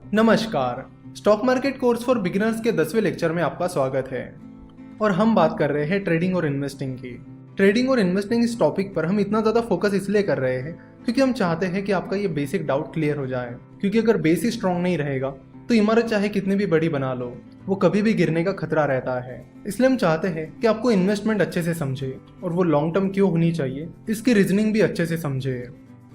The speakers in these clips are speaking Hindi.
नमस्कार। Stock market course for beginners के 10वें लेक्चर में आपका स्वागत है और हम बात कर रहे हैं ट्रेडिंग और इन्वेस्टिंग की। ट्रेडिंग और इन्वेस्टिंग इस टॉपिक पर हम इतना ज़्यादा फोकस इसलिए कर रहे हैं क्योंकि हम चाहते हैं कि आपका ये बेसिक डाउट क्लियर हो जाए, क्योंकि अगर बेस ही स्ट्रॉन्ग नहीं रहेगा तो इमारत चाहे कितनी भी बड़ी बना लो वो कभी भी गिरने का खतरा रहता है। इसलिए हम चाहते हैं कि आपको इन्वेस्टमेंट अच्छे से समझे और वो लॉन्ग टर्म क्यों होनी चाहिए इसकी रीजनिंग भी अच्छे से समझे।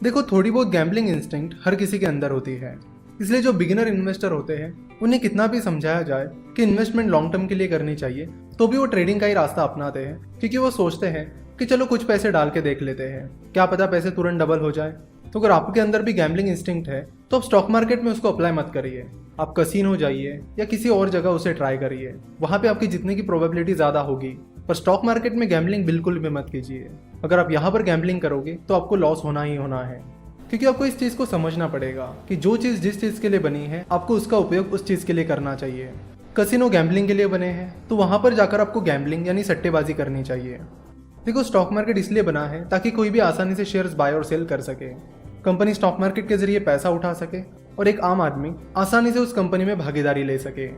देखो, थोड़ी बहुत गैम्बलिंग इंस्टिंक्ट हर किसी के अंदर होती है, इसलिए जो बिगिनर इन्वेस्टर होते हैं उन्हें कितना भी समझाया जाए कि इन्वेस्टमेंट लॉन्ग टर्म के लिए करनी चाहिए तो भी वो ट्रेडिंग का ही रास्ता अपनाते हैं, क्योंकि वो सोचते हैं कि चलो कुछ पैसे डाल के देख लेते हैं, क्या पता पैसे तुरंत डबल हो जाए। तो अगर आपके अंदर भी गैम्बलिंग इंस्टिंक्ट है तो आप स्टॉक मार्केट में उसको अप्लाई मत करिए। आप कसीनो जाइए या किसी और जगह उसे ट्राई करिए, वहाँ पे आपकी जीतने की प्रोबेबिलिटी ज़्यादा होगी। पर स्टॉक मार्केट में गैम्बलिंग बिल्कुल भी मत कीजिए। अगर आप यहाँ पर गैम्बलिंग करोगे तो आपको लॉस होना ही होना है, क्योंकि आपको इस चीज़ को समझना पड़ेगा कि जो चीज़ जिस चीज़ के लिए बनी है आपको उसका उपयोग उस चीज़ के लिए करना चाहिए। कसिनो गैम्बलिंग के लिए बने हैं तो वहाँ पर जाकर आपको गैम्बलिंग यानी सट्टेबाजी करनी चाहिए। देखो, स्टॉक मार्केट इसलिए बना है ताकि कोई भी आसानी से शेयर्स बाय और सेल कर सके, कंपनी स्टॉक मार्केट के जरिए पैसा उठा सके और एक आम आदमी आसानी से उस कंपनी में भागीदारी ले सके।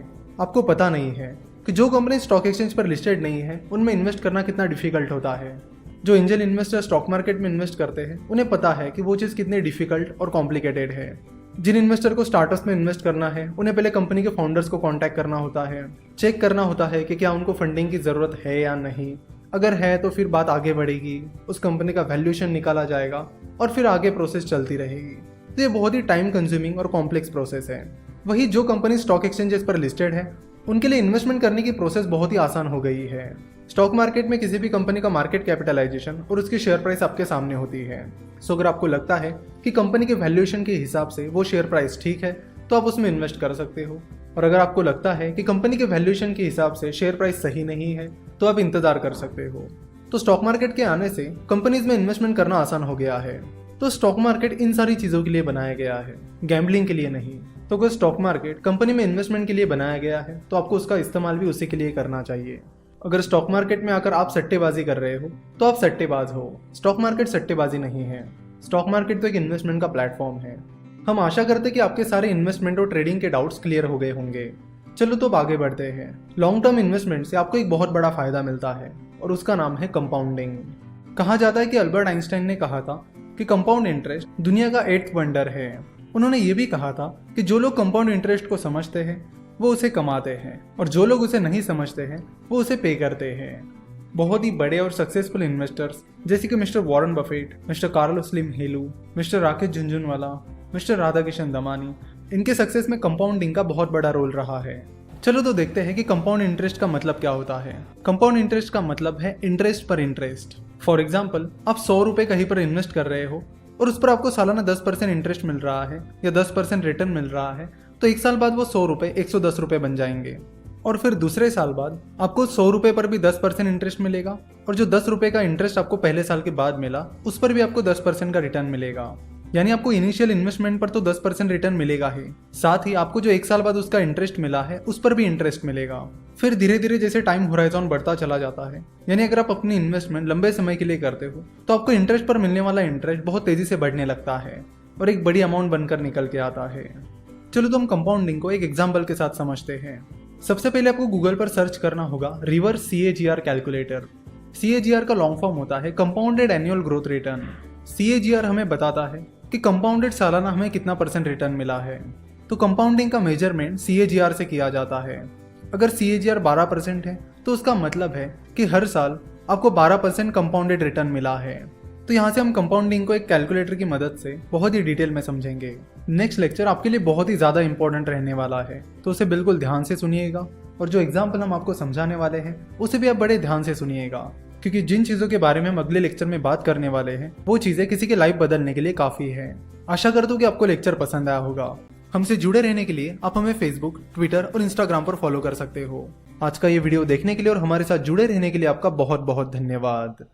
आपको पता नहीं है कि जो कंपनी स्टॉक एक्सचेंज पर लिस्टेड नहीं है उनमें इन्वेस्ट करना कितना डिफिकल्ट होता है। जो एंजल इन्वेस्टर स्टॉक मार्केट में इन्वेस्ट करते हैं उन्हें पता है कि वो चीज़ कितनी डिफिकल्ट और कॉम्प्लिकेटेड है। जिन इन्वेस्टर को स्टार्टअप्स में इन्वेस्ट करना है उन्हें पहले कंपनी के फाउंडर्स को कांटेक्ट करना होता है, चेक करना होता है कि क्या उनको फंडिंग की ज़रूरत है या नहीं। अगर है तो फिर बात आगे बढ़ेगी, उस कंपनी का वैल्यूएशन निकाला जाएगा और फिर आगे प्रोसेस चलती रहेगी। तो ये बहुत ही टाइम कंज्यूमिंग और कॉम्प्लेक्स प्रोसेस है। वही जो कंपनी स्टॉक एक्सचेंजेस पर लिस्टेड है उनके लिए इन्वेस्टमेंट करने की प्रोसेस बहुत ही आसान हो गई है। स्टॉक मार्केट में किसी भी कंपनी का मार्केट कैपिटलाइजेशन और उसकी शेयर प्राइस आपके सामने होती है। सो अगर आपको लगता है कि कंपनी के वैल्यूएशन के हिसाब से वो शेयर प्राइस ठीक है तो आप उसमें इन्वेस्ट कर सकते हो, और अगर आपको लगता है कि कंपनी के वैल्यूएशन के हिसाब से शेयर प्राइस सही नहीं है तो आप इंतजार कर सकते हो। तो स्टॉक मार्केट के आने से कंपनीज में इन्वेस्टमेंट करना आसान हो गया है। तो स्टॉक मार्केट इन सारी चीज़ों के लिए बनाया गया है, गैम्बलिंग के लिए नहीं। तो अगर स्टॉक मार्केट कंपनी में इन्वेस्टमेंट के लिए बनाया गया है तो आपको उसका इस्तेमाल भी उसी के लिए करना चाहिए। अगर स्टॉक मार्केट में आकर आप सट्टेबाजी कर रहे हो तो आप सट्टेबाज हो। स्टॉक मार्केट सट्टेबाजी नहीं है। स्टॉक मार्केट तो एक इन्वेस्टमेंट का प्लेटफॉर्म है। हम आशा करते हैं कि आपके सारे इन्वेस्टमेंट और ट्रेडिंग के डाउट्स क्लियर हो गए होंगे। चलो तो अब आगे बढ़ते हैं। लॉन्ग टर्म इन्वेस्टमेंट से आपको एक बहुत बड़ा फायदा मिलता है और उसका नाम है कंपाउंडिंग। कहा जाता है कि अल्बर्ट आइंस्टाइन ने कहा था कि कंपाउंड इंटरेस्ट दुनिया का 8th वंडर है। उन्होंने ये भी कहा था कि जो लोग कंपाउंड इंटरेस्ट को समझते हैं वो उसे कमाते हैं और जो लोग उसे नहीं समझते हैं वो उसे पे करते हैं। बहुत ही बड़े और सक्सेसफुल इन्वेस्टर्स जैसे कि Mister Warren Buffett, Mister Carlos Slim Helu, Mister Rakesh Jhunjhunwala, Mister Radhakishan Damani, इनके सक्सेस में कंपाउंडिंग का बहुत बड़ा रोल रहा है। चलो तो देखते हैं कि कंपाउंड इंटरेस्ट का मतलब क्या होता है। कंपाउंड इंटरेस्ट का मतलब है इंटरेस्ट पर इंटरेस्ट। फॉर एग्जाम्पल, आप 100 रुपये कहीं पर इन्वेस्ट कर रहे हो और उस पर आपको सालाना 10% इंटरेस्ट मिल रहा है या 10% रिटर्न मिल रहा है, तो एक साल बाद वो 100 रुपये 110 रुपये बन जाएंगे। और फिर दूसरे साल बाद आपको 100 रुपये पर भी 10% इंटरेस्ट मिलेगा और जो 10 रुपये का इंटरेस्ट आपको पहले साल के बाद मिला उस पर भी आपको 10% का रिटर्न मिलेगा। यानी आपको इनिशियल इन्वेस्टमेंट पर तो 10% रिटर्न मिलेगा ही, साथ ही आपको जो एक साल बाद उसका इंटरेस्ट मिला है उस पर भी इंटरेस्ट मिलेगा। फिर धीरे धीरे जैसे टाइम होराइजन बढ़ता चला जाता है, यानी अगर आप अपनी इन्वेस्टमेंट लंबे समय के लिए करते हो तो आपको इंटरेस्ट पर मिलने वाला इंटरेस्ट बहुत तेजी से बढ़ने लगता है और एक बड़ी अमाउंट बनकर निकल के आता है। चलो तो हम कंपाउंडिंग को एक एग्जाम्पल के साथ समझते हैं। सबसे पहले आपको गूगल पर सर्च करना होगा रिवर्स CAGR कैलकुलेटर। CAGR का लॉन्ग फॉर्म होता है compounded annual growth return. CAGR हमें बताता है कि कंपाउंडेड सालाना हमें कितना % रिटर्न मिला है। तो कंपाउंडिंग का मेजरमेंट CAGR से किया जाता है। अगर CAGR 12% है तो उसका मतलब है कि हर साल आपको 12% कंपाउंडेड रिटर्न मिला है। तो यहाँ से हम कंपाउंडिंग को एक कैलकुलेटर की मदद से बहुत ही डिटेल में समझेंगे। नेक्स्ट लेक्चर आपके लिए बहुत ही ज़्यादा इंपॉर्टेंट रहने वाला है, तो उसे बिल्कुल ध्यान से सुनिएगा और जो एग्जाम्पल हम आपको समझाने वाले हैं उसे भी आप बड़े ध्यान से सुनिएगा, क्योंकि जिन चीज़ों के बारे में हम अगले लेक्चर में बात करने वाले हैं वो चीज़ें किसी की लाइफ बदलने के लिए काफ़ी है। आशा करता हूँ कि आपको लेक्चर पसंद आया होगा। हमसे जुड़े रहने के लिए आप हमें फेसबुक, ट्विटर और इंस्टाग्राम पर फॉलो कर सकते हो। आज का ये वीडियो देखने के लिए और हमारे साथ जुड़े रहने के लिए आपका बहुत बहुत धन्यवाद।